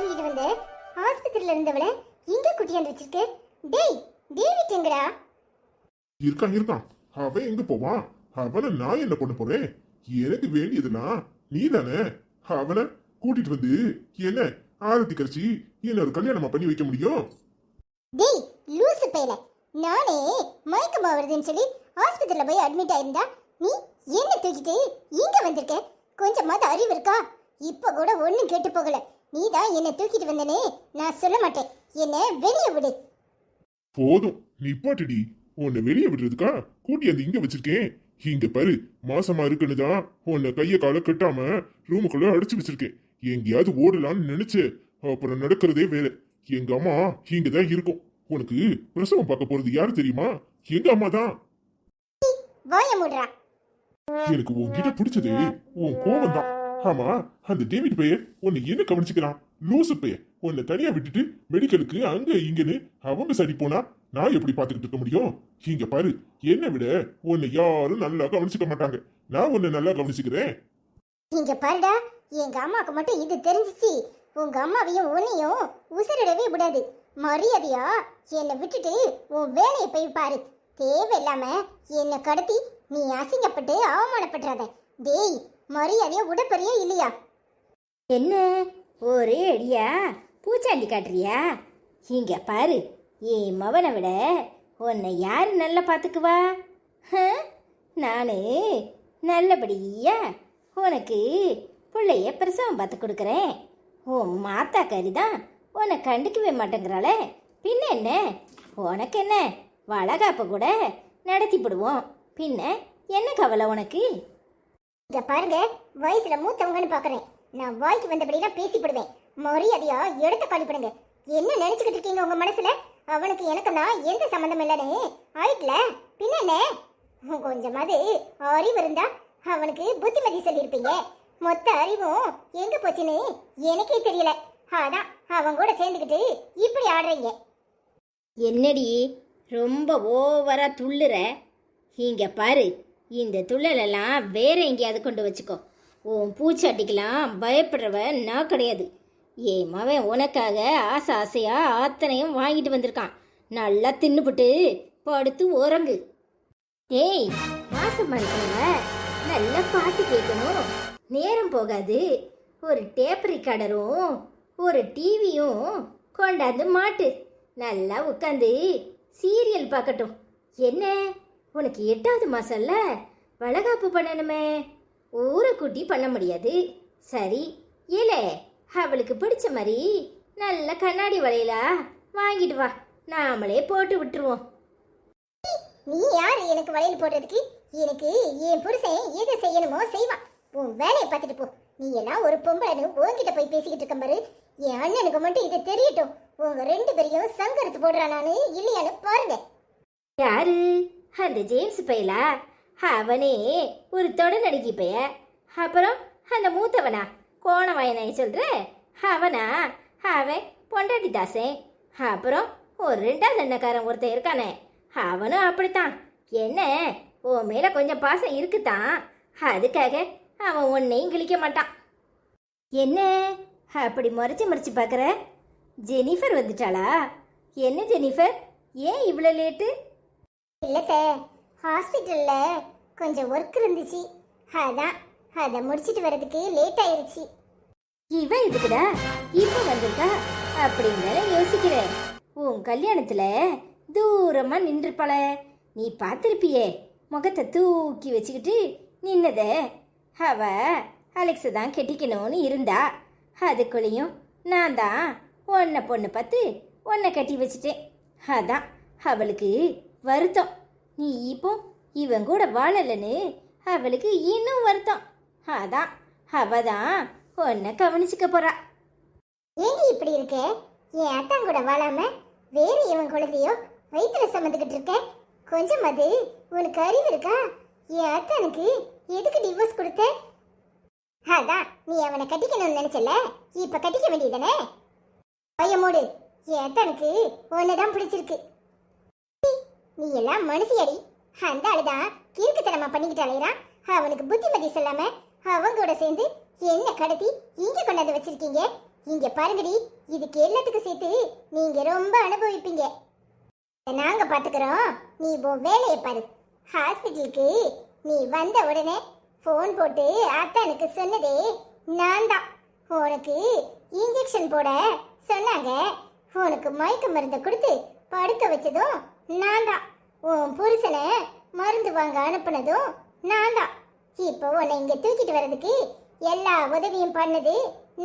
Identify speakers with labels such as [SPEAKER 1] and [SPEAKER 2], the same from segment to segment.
[SPEAKER 1] தூக்கிட்டு வந்த ஆஸ்பத்திரியில இருந்தவள இங்க குட்டியாந்து வச்சிருக்க. டேய் டேவிட் எங்கடா?
[SPEAKER 2] இருக்கான் இருக்கான். அவன் எங்க போவான்? அவனை நான் என்ன பண்ண போறேன்? எனக்கு வேண்டியதுனா நீ தானே. அவனை கூட்டிட்டு வந்து என்ன ஆரத்தி கழிச்சு என்ன ஒரு கல்யாணமா பண்ணி வைக்க முடியும்?
[SPEAKER 1] டேய் லூசு பேல, நானே மயக்கமா வருதுன்னு சொல்லி ஆஸ்பத்திரியில போய் அட்மிட் ஆயிருந்தா நீ என்ன தூக்கிட்டு இங்க வந்திருக்க? கொஞ்சமாவது அறிவு இருக்கா? இப்ப கூட ஒண்ணும் கேட்டு போகல. நீ தான் என்ன தூக்கிட்டு வந்தனே, நான் சொல்ல மாட்டேன். என்ன வெளியே விடு.
[SPEAKER 2] போதும் நிப்பாட்டுடி. உன்னை வெளியே விடுறதுக்கா கூட்டியாந்து இங்க வச்சிருக்கேன். இங்க பாரு, மாசமா இருக்குன்னு தான் உன்னை கைய கால கட்டாம ரூமுக்குள்ள அடிச்சு வச்சிருக்கேன். எங்கேயாவது ஓடலான்னு நினைச்சு அப்புறம் நடக்கிறதே வேற. எங்க அம்மா இங்கதான் இருக்கும். உனக்கு பிரசவம் பார்க்க போறது யாரு தெரியுமா? எங்க அம்மா தான்.
[SPEAKER 1] வாய மூடுறா.
[SPEAKER 2] எனக்கு உன்கிட்ட பிடிச்சது உன் கோபம் தான். ஆமா, அந்த டேவிட் பையன் உன்னை என்ன கவனிச்சுக்கிறான்? லூசு பையன் உன்னை தனியா விட்டுட்டு மெடிக்கலுக்கு அங்க இங்கன்னு அவங்க சரி போனா நான் எப்படி பாத்துக்கிட்டு இருக்க முடியும்? இங்க பாரு, என்னை விட உன்னை யாரும் நல்லா கவனிச்சுக்க மாட்டாங்க. நான் உன்னை நல்லா கவனிச்சுக்கிறேன்.
[SPEAKER 1] இங்க பாருடா, எங்க அம்மாக்கு மட்டும் இது தெரிஞ்சிச்சு, உங்க அம்மாவையும் உன்னையும் உசிரிடவே விடாது. மரியாதையா என்னை விட்டுட்டு உன் வேலையை போய் பாரு. தேவையில்லாம என்னை கடத்தி நீ அசிங்கப்பட்டு அவமானப்படுறாத. டேய் மரியாதையா உடப்பறியா இல்லையா?
[SPEAKER 3] என்ன ஒரே அடியா பூச்சாண்டி காட்டுறியா? இங்க பாரு, என் மவனை விட உன்னை யார் நல்லா பார்த்துக்குவா? நானு நல்லபடியா உனக்கு பிள்ளைய பிரசவம் பார்த்து கொடுக்குறேன். உன் மாத்தா கறி தான் உன்னை கண்டுக்கவே மாட்டேங்கிறாளே. பின்ன என்ன? உனக்கு என்ன, வளகாப்ப கூட நடத்தி போடுவோம். பின்ன என்ன கவலை உனக்கு?
[SPEAKER 1] இங்க பாருங்க, வயசுல மூத்தவங்கன்னு பாக்குறேன். நான் வாய்க்கு வந்தபடிதான் பேசிப்படுவேன். மரியாதையா எடுத்து காலி பண்ணுங்க. என்ன நினைச்சுக்கிட்டு இருக்கீங்க உங்க மனசுல? அவனுக்கு எனக்கு நான் எந்த சம்பந்தம் இல்லைன்னு ஆயிட்டல. பின்ன என்ன? கொஞ்சமாவது அறிவு இருந்தா அவனுக்கு புத்திமதி சொல்லியிருப்பீங்க. மொத்த அறிவும் எங்க போச்சுன்னு எனக்கே தெரியல. அதான் அவன் கூட சேர்ந்துக்கிட்டு இப்படி ஆடுறீங்க.
[SPEAKER 3] என்னடி ரொம்ப ஓவரா துள்ளுற? இங்க பாரு, இந்த துள்ளலெல்லாம் வேற எங்கேயாவது கொண்டு வச்சுக்கோ. உன் பூச்சாட்டிக்கெல்லாம் பயப்படுறவ நான் கிடையாது. என் மவன் உனக்காக ஆசை ஆசையா ஆத்தனையும் வாங்கிட்டு வந்திருக்கான். நல்லா தின்னுபுட்டு படுத்து உறங்கு. ஏய், மாசமா இருக்கிறவ நல்லா பாட்டு கேட்கணும். நேரம் போகாது. ஒரு டேப் ரிகார்டரும் ஒரு டிவியும் கொண்டாந்து மாட்டு. நல்லா உட்காந்து சீரியல் பார்க்கட்டும். என்ன, உனக்கு 8வது மாசம்ல, வளகாப்பு பண்ணணுமே. ஊரை கூட்டி பண்ண முடியாது. சரி, ஏலே அவளுக்கு பிடிச்ச மாதிரி நல்ல கண்ணாடி வளையலா வாங்கிட்டு வா, நாமளே போட்டு விட்டுருவோம்.
[SPEAKER 1] நீ யாரு எனக்கு வளையல் போடுறதுக்கு? எனக்கு என் புருஷன் எது செய்யணுமோ செய்வான். உன் வேலையை பார்த்துட்டு போ. நீ எல்லாம் ஒரு பொம்பளைன்னு உன்கிட்ட போய் பேசிக்கிட்டு இருக்க பாரு. என் அண்ணனுக்கு மட்டும் இது தெரியட்டும். உங்க 2 பேரையும் சங்கரித்து போடுறானான்னு இல்லையான்னு பாருங்க.
[SPEAKER 3] யாரு? அந்த ஜேம்ஸ் பையலா? அவனே ஒரு தொட நடிகை பைய. அப்புறம் அந்த மூத்தவனா கோணவாயனாய் சொல்ற அவனா? அவன் பொண்டாட்டி தாசன். அப்புறம் ஒரு 2வது அண்ணக்காரன் ஒருத்தன் இருக்கானே, அவனும் அப்படித்தான். என்ன, உன் மேல கொஞ்சம் பாசம் இருக்குதான், அதுக்காக அவன் உன்னையும் கிழிக்க மாட்டான். என்ன அப்படி முறைச்சு முறைச்சு பார்க்குற? ஜெனிஃபர் வந்துட்டாளா? என்ன ஜெனிஃபர், ஏன் இவ்வளோ லேட்டு?
[SPEAKER 1] இல்லத்த, ஹாஸ்பிட்டல்ல கொஞ்சம் ஒர்க் இருந்துச்சு. அதான் அதை முடிச்சிட்டு வரதுக்கு லேட் ஆயிருச்சு.
[SPEAKER 3] இவன் இதுக்குடா இப்போ வந்திருக்கா அப்படின்னு யோசிக்கிறேன். உன் கல்யாணத்துல தூரமா நின்றுப்பாள, நீ பார்த்துருப்பியே. முகத்தை தூக்கி வச்சுக்கிட்டு நின்னத. அவ அலெக்ஸை தான் கெட்டிக்கணும்னு இருந்தா. அதுக்குள்ளேயும் நான் தான் உன்னை பொண்ணு பார்த்து உன்னை கட்டி வச்சுட்டேன். அதான் அவளுக்கு வருத்தம். நீ இப்போ இவன் கூட வாழலன்னு அவளுக்கு இன்னும் வருத்தம். அதான் அவ தான் உன்னை கவனிச்சுக்க போறா.
[SPEAKER 1] ஏண்டி இப்படி இருக்க? என் அத்தான் கூட வாழாம வேற இவன் குழந்தையோ வயிற்றுல சுமந்துக்கிட்டு இருக்க. கொஞ்சம் அது உனக்கு அறிவு இருக்கா? என் அத்தானுக்கு எதுக்கு டிவோர்ஸ் கொடுத்த? அதான் நீ அவனை கட்டிக்கணும்னு நினைச்சல, இப்ப கட்டிக்க வேண்டியதானே? பையமோடு, என் அத்தானுக்கு உன்னைதான் பிடிச்சிருக்கு. நீ எல்லாம் மனுஷியடி. அந்த ஆளுதான் கிறுக்குத்தனமா பண்ணிக்கிட்டு அலையிறான். அவனுக்கு புத்திமதி சொல்லாம அவங்க கூட சேர்ந்து என்ன கடத்தி இங்க கொண்டாந்து வச்சிருக்கீங்க. இங்க பாருங்கடி, இதுக்கு எல்லாத்துக்கும் சேர்த்து நீங்க ரொம்ப அனுபவிப்பீங்க. நாங்க பாத்துக்கிறோம், நீ உன் வேலையை பாரு. ஹாஸ்பிட்டலுக்கு நீ வந்த உடனே ஃபோன் போட்டு அத்தானுக்கு சொன்னதே நான் தான். உனக்கு இன்ஜெக்ஷன் போட சொன்னாங்க, உனக்கு மயக்க மருந்தை கொடுத்து படுக்க வச்சதும் நான் தான். உன் புருஷனை மருந்து வாங்க அனுப்புனதும் நான் தான். இப்போ உன்னை இங்க தூக்கிட்டு வர்றதுக்கு எல்லா உதவியும் பண்ணது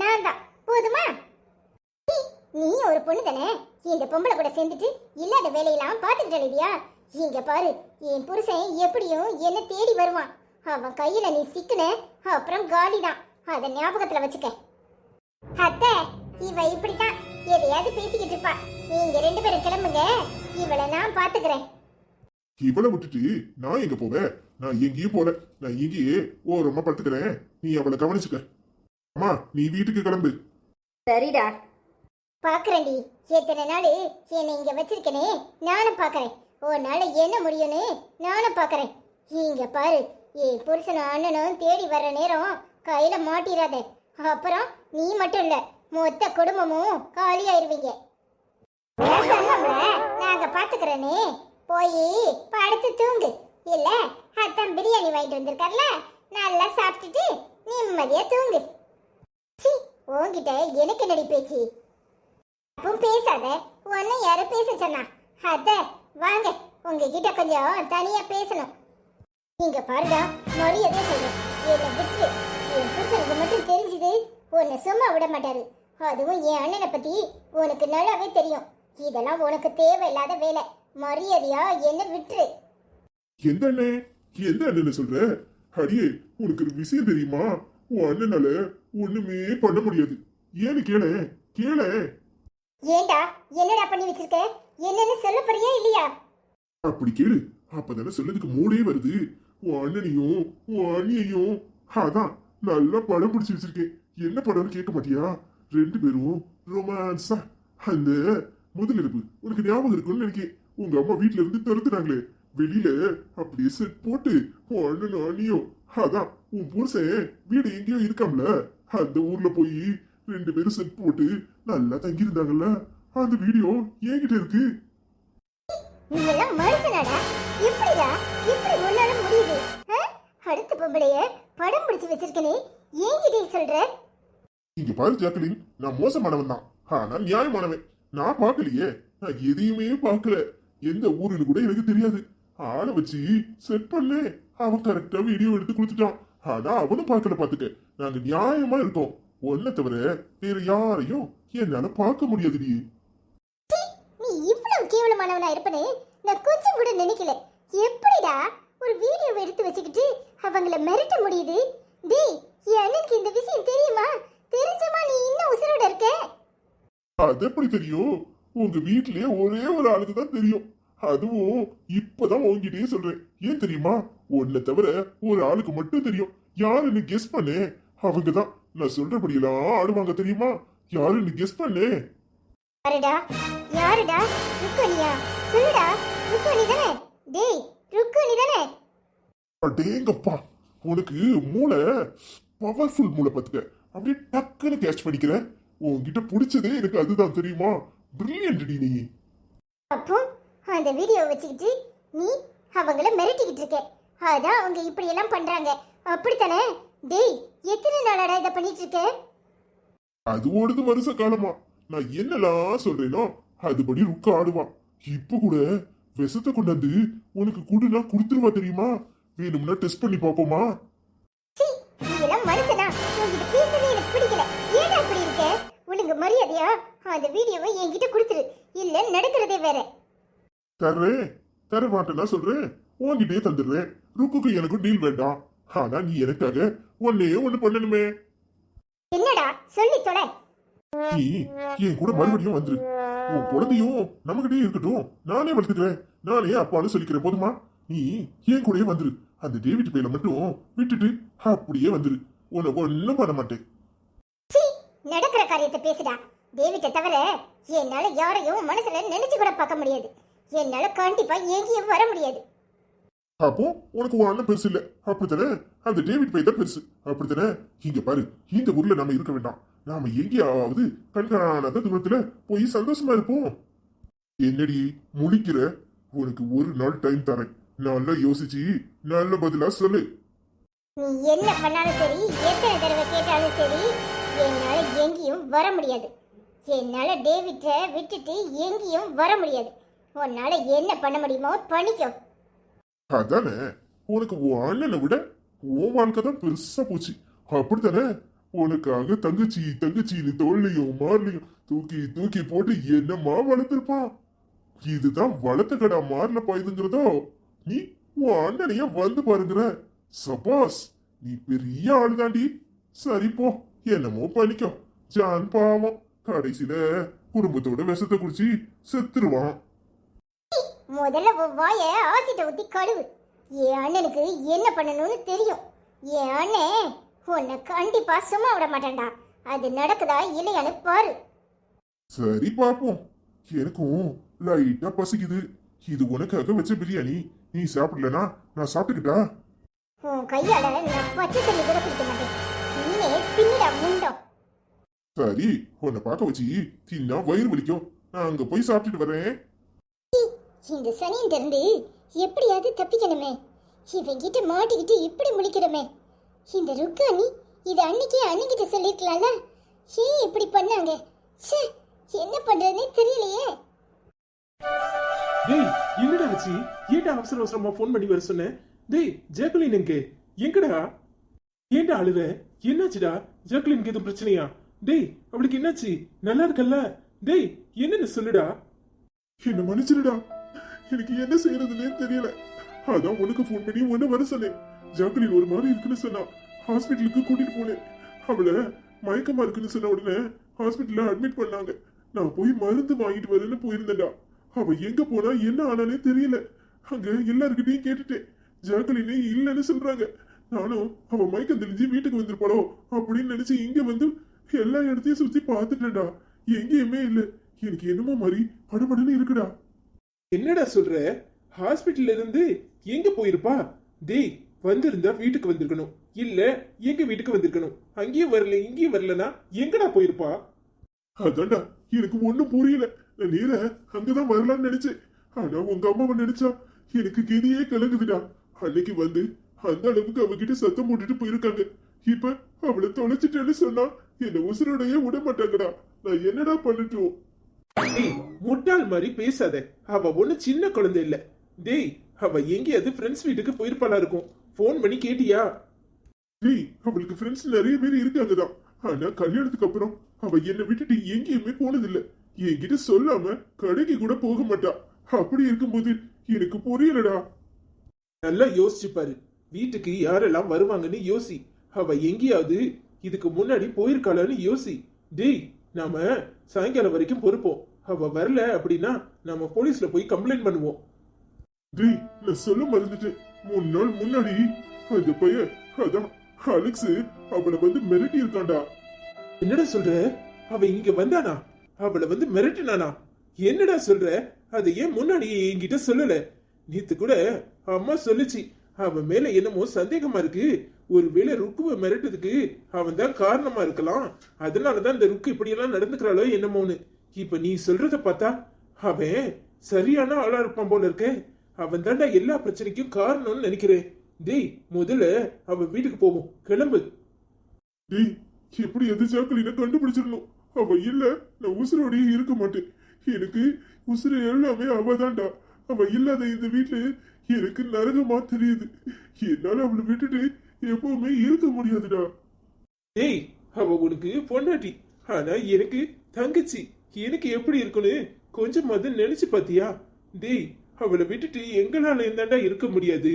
[SPEAKER 1] நான் தான். போதுமா? நீ ஒரு பொண்ணு தானே, இந்த பொம்பளை கூட சேர்ந்துட்டு இல்லாத வேலையெல்லாம் பார்த்துக்கிட்டு இல்லையா? இங்க பாரு, என் புருஷன் எப்படியும் என்ன தேடி வருவான். அவன் கையில நீ சிக்கின அப்புறம் காலி தான். அதை ஞாபகத்துல வச்சுக்க. அத்தை, இவ இப்படித்தான் எதையாவது பேசிக்கிட்டு இருப்பா. நீங்க 2 பேரும் கிளம்புங்க, இவளை நான் பாத்துக்கிறேன்.
[SPEAKER 2] இவளை விட்டுட்டு நான் எங்க போவேன்? நான் எங்கேயும் போல. நான் இங்கேயே ஓரமா படுத்துக்கிறேன். நீ அவளை கவனிச்சுக்க. அம்மா, நீ வீட்டுக்கு கிளம்பு.
[SPEAKER 3] சரிடா.
[SPEAKER 1] பாக்குறேன்டி, எத்தனை நாள் என்னை இங்க வச்சிருக்கனே, நானும் பாக்குறேன். உன்னால என்ன முடியும்னு நானும் பாக்குறேன். இங்க பாரு, என் புருஷனும் அண்ணனும் தேடி வர்ற நேரம் கையில மாட்டிராத. அப்புறம் நீ மட்டும் இல்ல, மொத்த குடும்பமும் காலியாயிருவீங்க. நாங்க பாத்துக்கிறேனே, போய் படுத்து தூங்கு. இல்ல, அத்தான் பிரியாணி வாங்கிட்டு வந்திருக்கார்ல, நல்லா சாப்பிட்டுட்டு நிம்மதியா தூங்கு. சி, உன்கிட்ட எனக்கு என்னடி பேச்சு? அப்பவும் பேசாத, உன்னை யாரும் பேச சொன்னா? அத வாங்க, உங்ககிட்ட கொஞ்சம் தனியா பேசணும். நீங்க பாருடா, மரியாதை சொல்றேன், என்னை விட்டு என் புருஷனுக்கு மட்டும் தெரிஞ்சது உன்னை சும்மா விட மாட்டாரு. அதுவும் என் அண்ணனை பத்தி உனக்கு நல்லாவே தெரியும். இதெல்லாம் உனக்கு தேவையில்லாத வேலை. மரியாதையா என்ன விட்டுரு.
[SPEAKER 2] எந்த அண்ணன்? எந்த அண்ணன் சொல்ற? அடியே, உனக்கு ஒரு விஷயம் தெரியுமா? உன் அண்ணனால ஒண்ணுமே பண்ண முடியாது. ஏன்னு கேளு, கேளு.
[SPEAKER 1] ஏண்டா, என்னடா பண்ணி வச்சிருக்க? என்னன்னு சொல்ல போறியா இல்லையா?
[SPEAKER 2] அப்படி கேளு, அப்பதானே சொல்லதுக்கு மூடே வருது. உன் அண்ணனையும் உன் அண்ணியையும் அதான் நல்லா படம் பிடிச்சி வச்சிருக்கேன். என்ன படம்னு கேட்க மாட்டியா? 2 பேரும் ரொமான்ஸா. அந்த முதலிரவு உனக்கு ஞாபகம் இருக்கும்னு நினைக்கிறேன். உங்க அம்மா வீட்டுல இருந்து துரத்துனாங்களே, வெளியில அப்படியே செட் போட்டு உன் அண்ணனும் அண்ணியும், அதான் உன் புருஷன் வீடு எங்கேயோ இருக்காம்ல, அந்த ஊர்ல போய் 2 பேரும் செட் போட்டு நல்லா தங்கி இருந்தாங்கல்ல, அந்த வீடியோ என்கிட்ட இருக்கு.
[SPEAKER 1] நீ எல்லாம் மனுஷனாடா? எப்படிடா இப்படி உன்னால முடியுது? அடுத்த பொம்பளைய படம் பிடிச்சு வச்சிருக்கனே, ஏங்கிட்டே சொல்ற?
[SPEAKER 2] இங்க பாரு ஜாக்கலின், நான் மோசமானவன் தான், ஆனா நியாயமானவன். நான் பார்க்கலையே, நான் எதையுமே பார்க்கல. எந்த ஊருன்னு கூட எனக்கு தெரியாது. ஆளை வச்சு செட் பண்ண, அவன் கரெக்டா வீடியோ எடுத்து கொடுத்துட்டான். ஆனா அவனும் பார்க்கல. பாத்துக்க, நாங்க நியாயமா இருக்கோம். ஒன்ன தவிர வேற யாரையும் என்னால பார்க்க முடியாதுடி.
[SPEAKER 1] நீ இவ்வளவு கேவலமானவனா இருப்பனே நான் கொஞ்சம் கூட நினைக்கல. எப்படிடா ஒரு வீடியோ எடுத்து வச்சுக்கிட்டு அவங்கள மிரட்ட முடியுது? டேய், என் அண்ணனுக்கு இந்த விஷயம் தெரியுமா? தெரிஞ்சமா நீ இன்னும் உசுரோட இருக்க?
[SPEAKER 2] அது எப்படி தெரியும்? உங்க வீட்லயே ஒரே ஒரு ஆளுக்கு தான் தெரியும். அதுவும் இப்பதான் உங்ககிட்டயே சொல்றேன். ஏன் தெரியுமா? ஒன்ன தவிர ஒரு ஆளுக்கு மட்டும் தெரியும். யாருன்னு கெஸ் பண்ணு. அவங்கதான் நான் சொல்றபடியெல்லாம் ஆடுவாங்க, தெரியுமா? யாருன்னு கெஸ் பண்ணு.
[SPEAKER 1] யாருடா? யாருடா? ருக்குனியா? சொல்லுடா, ருக்குனி தானே? டேய், ருக்குனி தானே?
[SPEAKER 2] அடேங்கப்பா, உனக்கு மூளை பவர்ஃபுல் மூளை. பாத்துக்க, அப்படியே டக்குன்னு கேட்ச் பண்ணிக்கிற. உன்கிட்ட பிடிச்சதே எனக்கு அதுதான், தெரியுமா? பிரில்லியன்ட் நீ.
[SPEAKER 1] அப்போ அந்த வீடியோ வச்சுக்கிட்டு நீ அவங்கள மிரட்டிக்கிட்டு இருக்க. அதான் அவங்க இப்படி எல்லாம் பண்றாங்க, அப்படித்தானே? டேய், எத்தனை நாளாடா இதை பண்ணிட்டு இருக்க?
[SPEAKER 2] அது ஓடுது வருஷ காலமா. நான் என்னெல்லாம் சொல்றேனோ அதுபடி ருக்க ஆடுவான். இப்ப கூட விஷத்தை கொண்டாந்து உனக்கு குடுனா குடுத்துருவா, தெரியுமா? வேணும்னா டெஸ்ட் பண்ணி பாப்போமா?
[SPEAKER 1] நீ எல்லாம் மனுஷனா? உன்கிட்ட பேசவே எனக்கு பிடிக்கல. ஏன் அப்படி இருக்க? உனக்கு மரியாதையா அந்த வீடியோவை என்கிட்ட கொடுத்துரு, இல்ல நடக்கிறதே வேற.
[SPEAKER 2] தர்றேன், தர மாட்டேன்னா சொல்றேன். உன்கிட்டயே தந்துடுறேன். ருக்குக்கு எனக்கும் டீல் வேண்டாம். ஆனா நீ எனக்காக ஒன்னே ஒண்ணு பண்ணணுமே.
[SPEAKER 1] என்னடா சொல்லி தொலை.
[SPEAKER 2] நீ என் கூட மறுபடியும் வந்துரு. உன் குழந்தையும் நம்மகிட்டயே இருக்கட்டும். நானே வளர்த்துக்கிறேன். நானே அப்பான்னு சொல்லிக்கிறேன், போதுமா? நீ என் கூடயே வந்துரு. அந்த டேவிட் பையில மட்டும் விட்டுட்டு அப்படியே வந்துரு. உன்னை ஒன்னும் பண்ண மாட்டேன்.
[SPEAKER 1] நடக்கிற காரியத்தை பேசுடா. டேவிட்டை தவிர என்னால யாரையும் மனசுல நினைச்சு கூட பார்க்க முடியாது. என்னால கண்டிப்பா எங்கேயும் வர முடியாது.
[SPEAKER 2] அப்போ உனக்கு உன் அண்ணன் பெருசு இல்ல, அப்படித்தானே? அந்த டேவிட் பை தான் பெருசு, அப்படித்தானே? இங்க பாரு, இந்த ஊர்ல நம்ம இருக்க வேண்டாம். நாம எங்கேயாவது கண்காணாத தூரத்துல போய் சந்தோஷமா இருப்போம். என்னடி முழிக்கிற? உனக்கு ஒரு நாள் டைம் தரேன். நல்லா யோசிச்சு நல்ல பதிலா சொல்லு.
[SPEAKER 1] நீ என்ன பண்ணாலும் சரி, எத்தனை தடவை கேட்டாலும் சரி, என்னால எங்கேயும் வர முடியாது. என்னால டேவிட்டை விட்டுட்டு எங்கேயும் வர முடியாது. உன்னால என்ன பண்ண முடியுமோ பண்ணிக்கோ.
[SPEAKER 2] அதானே, உனக்கு உன் அண்ணனை விட உன் வாழ்க்கை தான் பெருசா போச்சு. அப்படித்தானே? உனக்காக தங்கச்சி தங்கச்சின்னு தோல்லையும் மார்லையும் தூக்கி தூக்கி போட்டு என்னமா வளர்த்திருப்பான். இதுதான் வளர்த்த கடா மாறல பாயுதுங்கிறதோ. நீ உன் அண்ணனைய வந்து பாருங்கிற. சபாஸ், நீ பெரிய ஆளு தாண்டி. சரி போ, என்னமோ பண்ணிக்கோ. ஜான் பாவம் கடைசியில குடும்பத்தோட விஷத்தை குடிச்சு செத்துருவான்.
[SPEAKER 1] முதல்ல உன் வாய ஆசிட்ட ஊத்தி கழுவு. என் அண்ணனுக்கு என்ன பண்ணணும்னு தெரியும். என் அண்ணன் உன்னை கண்டிப்பா சும்மா விட மாட்டான்டா. அது நடக்குதா இல்லையான்னு பாரு.
[SPEAKER 2] சரி பாப்போம். எனக்கும் லைட்டா பசிக்குது. இது உனக்காக வச்ச பிரியாணி. நீ சாப்பிடலனா நான் சாப்பிட்டுக்கிட்டா?
[SPEAKER 1] உன் கையால நான் பச்சை தண்ணி கூட குடிக்க மாட்டேன். நீனே தின்னுடா முண்டம்.
[SPEAKER 2] சரி, உன்னை பார்க்க வச்சு தின்னா வயிறு வலிக்கும். நான் அங்க போய் சாப்பிட்டுட்டு வரேன்.
[SPEAKER 1] இந்த சனியிட்ட இருந்து எப்படியாவது தப்பிக்கணுமே. இவன் கிட்ட மாட்டிக்கிட்டு இப்படி முழிக்கிறோமே. இந்த ருக்கானி இது அன்னைக்கே அன்னைக்கிட்ட சொல்லிருக்கலாம்ல. ஏன் இப்படி பண்ணாங்க? ச்சே, என்ன பண்றதுன்னே தெரியலையே.
[SPEAKER 4] டேய், என்னடா ஆச்சு? ஏன்டா அவசர அவசரமா ஃபோன் பண்ணி வர சொன்னேன்? டேய், ஜாக்குலின் எங்கடா? ஏன்டா அழுற? என்னாச்சுடா? ஜாக்குலினுக்கு எதுவும் பிரச்சனையா? டேய், அவளுக்கு என்னாச்சு? நல்லா இருக்கல்ல? டேய், என்னன்னு சொல்லுடா.
[SPEAKER 2] என்ன மன்னிச்சிருடா. எனக்கு என்ன செய்யறதுன்னே தெரியல. அதான் உனக்கு ஃபோன் பண்ணி உன்ன வர சொன்னேன். ஜாக்குலின் ஒரு மாதிரி இருக்குன்னு சொன்னா ஹாஸ்பிட்டலுக்கு கூட்டிட்டு போனேன். அவளை மயக்கமா இருக்குன்னு சொன்ன உடனே ஹாஸ்பிட்டல்ல அட்மிட் பண்ணாங்க. நான் போய் மருந்து வாங்கிட்டு வரேன்னு போயிருந்தேன்டா. அவ எங்க போனா என்ன ஆனானே தெரியல. அங்க எல்லாருக்கிட்டையும் கேட்டுட்டேன். ஜாக்குலினே இல்லைன்னு சொல்றாங்க. நானும் அவ மயக்கம் தெளிஞ்சு வீட்டுக்கு வந்துருப்பாளோ அப்படின்னு நினைச்சு இங்க வந்து எல்லா இடத்தையும் சுத்தி பார்த்துட்டேன்டா. எங்கேயுமே இல்ல. எனக்கு என்னமோ மாதிரி படபடன்னு இருக்குடா.
[SPEAKER 4] என்னடா சொல்ற? ஹாஸ்பிட்டல்ல இருந்து எங்க போயிருப்பா? டேய், வந்திருந்தா வீட்டுக்கு வந்திருக்கணும். இல்ல எங்க வீட்டுக்கு வந்திருக்கணும். அங்கேயும் வரல இங்கேயும் வரலனா எங்கடா போயிருப்பா?
[SPEAKER 2] அதான்டா எனக்கு ஒண்ணும் புரியல. நான் நேர அங்கதான் வரலாம்னு நினைச்சேன். ஆனா உங்க அம்மாவை நினைச்சா எனக்கு கெதியே கலங்குதுடா. அன்னைக்கு வந்து அந்த அளவுக்கு அவகிட்ட சத்தம் போட்டுட்டு போயிருக்காங்க. இப்ப அவளை தொலைச்சிட்டேன்னு சொன்னா என்ன உசுரோடையே விட மாட்டாங்கடா. நான் என்னடா பண்ணட்டும்?
[SPEAKER 4] டேய், முட்டாள் மாதிரி பேசாத. அவ ஒண்ணு சின்ன குழந்தை இல்ல. டேய், அவ எங்கேயாவது ஃப்ரெண்ட்ஸ் வீட்டுக்கு போயிருப்பாளா இருக்கும். ஃபோன் பண்ணி கேட்டியா?
[SPEAKER 2] டேய், அவளுக்கு ஃப்ரெண்ட்ஸ் நிறைய பேர் இருக்காங்கதான். ஆனா கல்யாணத்துக்கு அப்புறம் அவ என்னை விட்டுட்டு எங்கேயுமே போனதில்ல. என்கிட்ட சொல்லாம கடைக்கு கூட போக மாட்டா. அப்படி இருக்கும்போது எனக்கு புரியலடா.
[SPEAKER 4] நல்லா யோசிச்சு பாரு. வீட்டுக்கு யாரெல்லாம் வருவாங்கன்னு யோசி. அவ எங்கேயாவது இதுக்கு முன்னாடி போயிருக்காளான்னு யோசி. டேய், நாம சாயங்காலம் வரைக்கும் பொறுப்போம். அவ வரல அப்படின்னா நாம போலீஸ்ல போய் கம்ப்ளைண்ட் பண்ணுவோம்.
[SPEAKER 2] டேய், நான் சொல்ல மறந்துட்டேன். 3 நாள் முன்னாடி அந்த பையன் அதான் அலெக்ஸ் அவளை வந்து மிரட்டி இருக்கான்டா.
[SPEAKER 4] என்னடா சொல்ற? அவ இங்க வந்தானா? அவளை வந்து மிரட்டினானா? என்னடா சொல்ற? அதை ஏன் முன்னாடி என்கிட்ட சொல்லல? நேத்து கூட அம்மா சொல்லுச்சு, அவன் மேல என்னமோ சந்தேகமா இருக்கு. ஒருவேளை ருக்குவை மிரட்டதுக்கு அவன் தான் காரணமா இருக்கலாம். அதனாலதான் இந்த ருக்கு இப்படியெல்லாம் நடந்துக்கிறாளோ என்னமோன்னு. இப்ப நீ சொல்றத பார்த்தா அவன் சரியான ஆளா இருப்பான் போல இருக்க. அவன் தாண்டா எல்லா பிரச்சனைக்கும் காரணம்னு நினைக்கிறேன். டேய், முதல்ல அவன் வீட்டுக்கு போவோம். கிளம்பு.
[SPEAKER 2] டேய், எப்படி எது ஜாக்குலினை கண்டுபிடிச்சிடணும். அவ இல்ல, நான் உசுரோடையே இருக்க மாட்டேன். எனக்கு உசுறு எல்லாமே அவதான்டா. அவ இல்லாத இந்த வீட்டுல எனக்கு நரகமா தெரியுது. என்னால அவளை விட்டுட்டு எப்பவுமே இருக்க முடியாதுடா.
[SPEAKER 4] டேய், அவ உனக்கு பொண்டாட்டி. ஆனா எனக்கு தங்கச்சி. எனக்கு எப்படி இருக்குன்னு கொஞ்சமாவது நினைச்சு பாத்தியா? டேய், அவளை விட்டுட்டு எங்களால இருந்தாண்டா இருக்க முடியாது.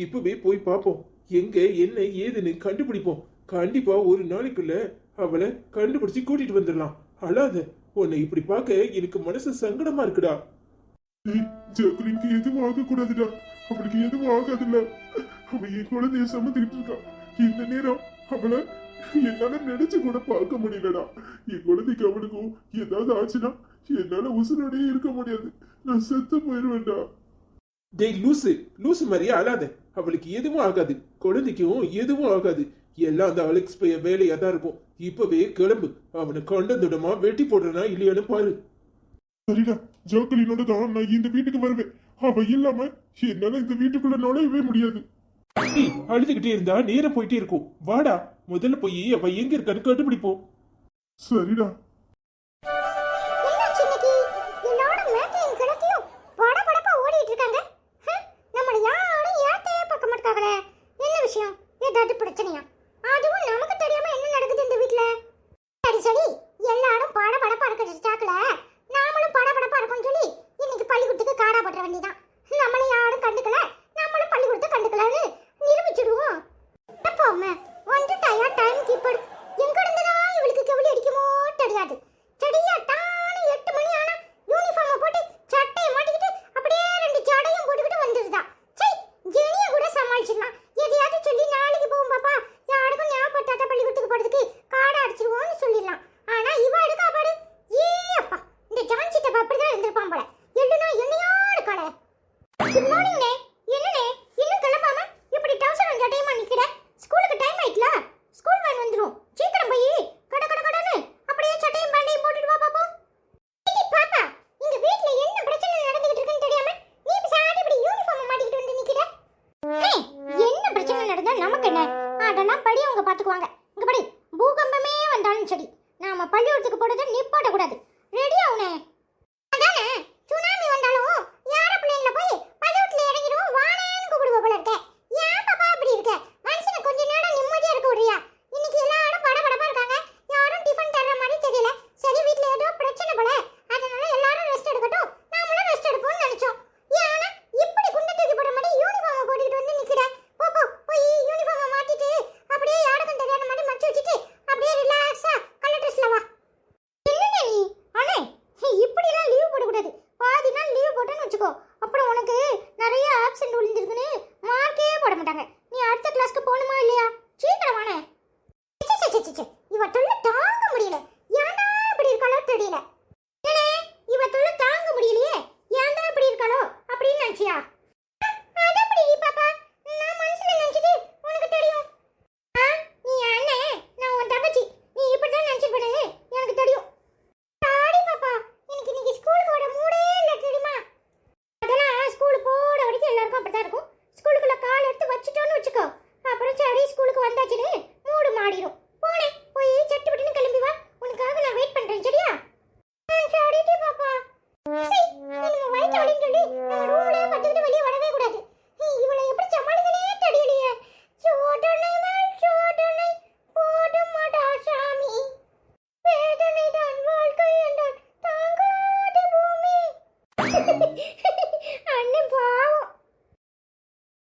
[SPEAKER 4] இப்பவே போய் பார்ப்போம். எங்க என்ன ஏதுன்னு கண்டுபிடிப்போம். கண்டிப்பா ஒரு நாளைக்குள்ள அவளை கண்டுபிடிச்சு கூட்டிட்டு வந்துடலாம். அழாத. உன்னை இப்படி பார்க்க எனக்கு மனசு சங்கடமா இருக்குடா.
[SPEAKER 2] டேய், ஜாக்குலினுக்கு எதுவும் ஆகக்கூடாதுடா. அவளுக்கு எதுவும் ஆகாதுல்ல. அவ என் குழந்தைய சமந்துக்கிட்டு இருக்கா. இந்த நேரம் அவளை என்னால நினைச்சு கூட பார்க்க முடியலடா. என் குழந்தைக்கு அவனுக்கும் ஏதாவது ஆச்சுன்னா என்னால உசுரோடையே இருக்க முடியாது. நான் செத்து போயிடுவேன்டா.
[SPEAKER 4] டேய் லூசு லூசு மாதிரியே அழாத. அவளுக்கு எதுவும் ஆகாது, குழந்தைக்கும் எதுவும் ஆகாது. எல்லாம் அந்த அலெக்ஸ் பைய வேலையா தான் இருக்கும். இப்பவே கிளம்பு, அவனை கண்டதுடமா வெட்டி போடுறனா இல்லையான்னு பாரு.
[SPEAKER 2] சரிடா, ஜாக்கலினோட தான் நான் இந்த வீட்டுக்கு வருவேன். அவ இல்லாம என்னால இந்த வீட்டுக்குள்ள நுழையவே முடியாது.
[SPEAKER 4] நீ அழுதுகிட்டே இருந்தா நேரம் போயிட்டே இருக்கும். வாடா, முதல்ல போய் அவ எங்க இருக்கான்னு கண்டுபிடிப்போம்.
[SPEAKER 2] சரிடா.
[SPEAKER 1] என்னாச்சு இன்னைக்கு? எல்லாரும் மேக்கையும் கிழக்கையும் படபடப்பா ஓடிட்டு இருக்காங்க. நம்மள யாரும் ஏத்தையே பார்க்க மாட்டாங்களே. என்ன விஷயம்? ஏதாவது பிரச்சனையா? அதுவும் நமக்கு தெரியாம என்ன நடக்குது இந்த வீட்ல? சரி சரி, எல்லாரும் படபடப்பா இருக்கிற ஸ்டாக்ல நாமளும் படபடப்பா இருக்கோம்னு சொல்லி இன்னைக்கு பள்ளிக்கூடத்துக்கு காடா போட்டுற வேண்டியதான். நம்மள யாரும் கண்டுக்கல, நம்மளும் பள்ளிக்கூடத்தை கண்டுக்கலன்னு நிரூபிச்சிடுவோம். அப்போமே வந்துட்டாயா டைம் கீப்பர்? எங்க இருந்துதான் இவளுக்கு கவலை அடிக்குமோ தெரியாது. சரியா டானு 8 மணி ஆனா யூனிஃபார்ம் போட்டு சட்டையை மாட்டிக்கிட்டு அப்படியே 2 ஜடையும் போட்டுக்கிட்டு வந்துருதா. சரி, ஜெனிய கூட சமாளிச்சிடலாம். எதையாவது சொல்லி நாளைக்கு போகும் பாப்பா, யாருக்கும் ஞாபகத்தாட்ட பள்ளிக்கூடத்துக்கு போறதுக்கு காடை அடிச்சிருவோம்னு சொல்லிடலாம். ஆனா இவ எடுக்கா பாரு. ஏ அப்பா, இந்த ஜான்சிட்ட அப்படிதான் இருந்திருப்பான் போல. எள்ளுனா என்னையோட கடை. குட் மார்னிங்னே. என்னனே இன்னும் கிளம்பாம இப்படி டவுசர் ஜடையமா நிக்கிற? ஸ்கூலுக்கு டைம் ஆயிட்டல. ஸ்கூல் வேன் வந்துரும். சீக்கிரம் போய் கட கட கடன்னு அப்படியே சட்டையும் பேண்டையும் போட்டுட்டு வா பாப்போம். ஏடி பாப்பா, இந்த வீட்ல என்ன பிரச்சனை நடந்துகிட்டு இருக்குன்னு தெரியாம நீ பிசாடி இப்படி யூனிஃபார்ம் மாட்டிக்கிட்டு வந்து நிக்கிற? ஏய், என்ன பிரச்சனை நடந்தா நமக்கு என்ன? அதெல்லாம் படி அவங்க பாத்துக்குவாங்க. இங்க படி, பூகம்பமே வந்தாலும் சரி நாம பள்ளிக்கூடத்துக்கு போறத நிப்பாட்ட கூடாது. ரெடி ஆவுனே? அதானே, சுனாமி வந்தாலும் ஏரோப்ளேன்ல போய் பள்ளிக்கூடத்துல இறங்கிடுவோம் வானேன்னு கூப்பிடுவ போல இருக்க. ஏன் பாப்பா அப்படி இருக்க? மனுஷனை கொஞ்ச நேரம் நிம்மதியா இருக்க விடுறியா? இன்னைக்கு எல்லாரும் படபடப்பா இருக்காங்க. யாரும் டிஃபன் தர்ற மாதிரி தெரியல. சரி, வீட்ல ஏதோ பிரச்சனை போல, அதனால எல்லாரும் ரெஸ்ட் எடுக்கட்டும், நாமளும் ரெஸ்ட் எடுப்போம்னு நினைச்சோம். ஏன்னா இப்படி குண்டை தூக்கி போடுற மாதிரி யூனிஃபார்ம் போட்டுக்கிட்டு வந்து நிக்கிற? போ போ, போய் யூனிஃபார்ம் மாட்டிட்டு அப்படியே யாருக்கும் தெரியாத மாதிரி மடிச்சு வச்சுட்டு அப்படியே ரிலாக்ஸா கலர் ட்ரெஸ்ல வா. என்னண்ணே நீ? அண்ணே, இப்படி எல்லாம் லீவ் போடக்கூடாது. பாதி நாள் லீவ் போட்டேன்னு வச்சுக்கோ, அப்புறம் உனக்கு நிறைய ஆப்சென்ட் விழுந்திருக்குன்னு மார்க்கே போட மாட்டாங்க. நீ அடுத்த கிளாஸ்க்கு போகணுமா இல்லையா? சீக்கிரம் வானே. இவ தொல்லை தாங்க முடியல. ஏன்டா இப்படி இருக்காளோ தெரியல. ஏனே, இவ தொல்லை தாங்க முடியலையே, ஏன்டா இப்படி இருக்காளோ அப்படின்னு நினைச்சியா? அது அப்படி பாப்பா, நான் மனசுல நினைச்சது உனக்கு தெரியும். நீ அண்ணே, நான் உன் தங்கச்சி. நீ இப்படிதான் நினைச்சிருப்பேன்னு எனக்கு தெரியும். சாரி பாப்பா, எனக்கு இன்னைக்கு ஸ்கூலுக்கு வர மூடே இல்லை தெரியுமா? அதெல்லாம் ஸ்கூல் போற வரைக்கும் எல்லாருக்கும் அப்படிதான் இருக்கும். ஸ்கூலுக்குள்ள கால் எடுத்து வச்சுட்டோன்னு வச்சுக்கோ, அப்புறம் சரி ஸ்கூலுக்கு வந்தாச்சுன்னு மூடு மாறிடும். போனே, போய் சட்டு பட்டுன்னு கிளம்பி வா. உனக்காக நான் வெயிட் பண்றேன், சரியா? சரிடி பாப்பா. சரி, நம்ம வயிற்று வலின்னு சொல்லி நம்ம ரூம்லயே படுத்துக்கிட்டு வெளியே வரவே கூடாது. இவளை எப்படி சமாளிக்கனே தெரியலையே. சோதனை மேல் சோதனை போட மாட்டா சாமி, வேதனை தான் வாழ்க்கை என்றால் தாங்காத பூமி.